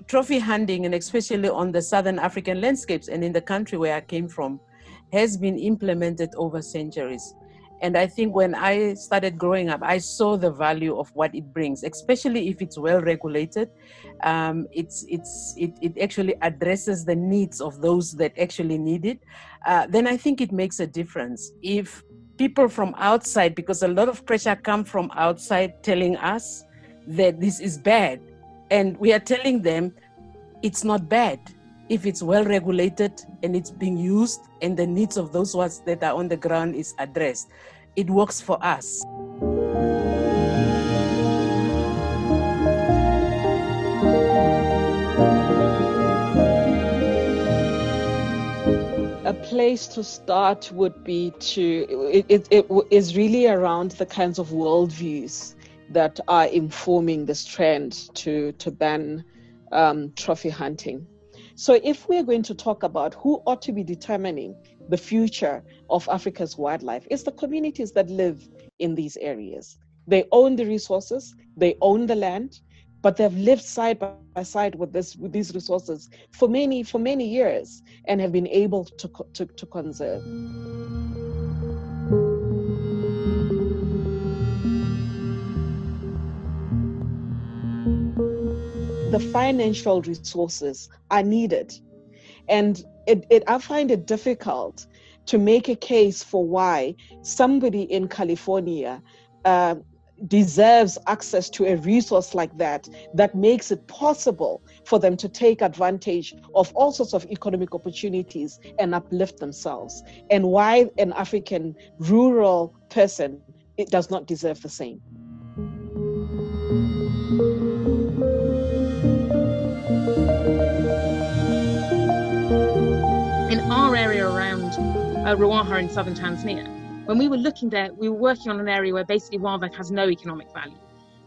Trophy hunting, and especially on the Southern African landscapes and in the country where I came from, has been implemented over centuries. And I think when I started growing up, I saw the value of what it brings, especially if it's well regulated. It actually addresses the needs of those that actually need it. Then I think it makes a difference. If people from outside, because a lot of pressure comes from outside telling us that this is bad, and we are telling them it's not bad if it's well regulated and it's being used and the needs of those ones that are on the ground is addressed. It works for us. A place to start would be it is really around the kinds of worldviews that are informing this trend to ban trophy hunting. So if we're going to talk about who ought to be determining the future of Africa's wildlife, it's the communities that live in these areas. They own the resources, they own the land, but they've lived side by side with these resources for many years and have been able to conserve. The financial resources are needed. And I find it difficult to make a case for why somebody in California deserves access to a resource like that makes it possible for them to take advantage of all sorts of economic opportunities and uplift themselves, and why an African rural person does not deserve the same. In our area around Ruaha in southern Tanzania, when we were looking there, we were working on an area where basically wildlife has no economic value.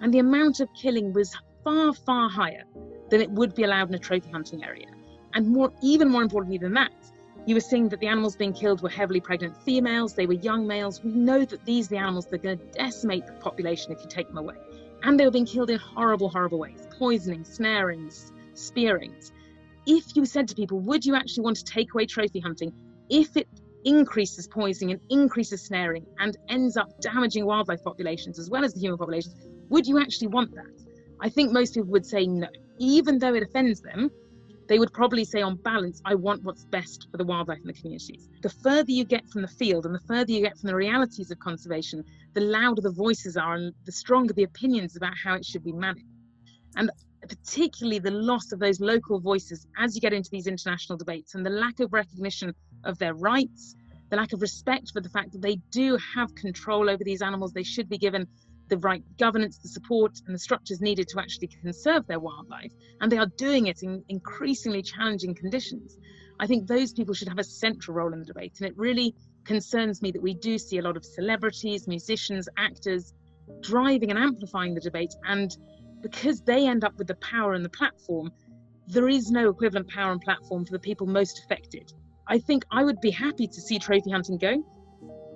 And the amount of killing was far, far higher than it would be allowed in a trophy hunting area. And even more importantly than that, you were seeing that the animals being killed were heavily pregnant females, they were young males. We know that these are the animals that are going to decimate the population if you take them away. And they were being killed in horrible, horrible ways: poisoning, snarings, spearings. If you said to people, would you actually want to take away trophy hunting if it increases poisoning and increases snaring and ends up damaging wildlife populations as well as the human populations, would you actually want that? I think most people would say no. Even though it offends them, they would probably say on balance, I want what's best for the wildlife and the communities. The further you get from the field and the further you get from the realities of conservation, the louder the voices are and the stronger the opinions about how it should be managed. And particularly the loss of those local voices as you get into these international debates, and the lack of recognition of their rights, the lack of respect for the fact that they do have control over these animals. They should be given the right governance, the support and the structures needed to actually conserve their wildlife, and they are doing it in increasingly challenging conditions. I think those people should have a central role in the debate, and it really concerns me that we do see a lot of celebrities, musicians, actors driving and amplifying the debate, and because they end up with the power and the platform, there is no equivalent power and platform for the people most affected. I think I would be happy to see trophy hunting go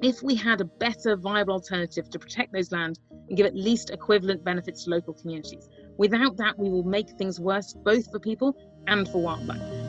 if we had a better, viable alternative to protect those land and give at least equivalent benefits to local communities. Without that, we will make things worse, both for people and for wildlife.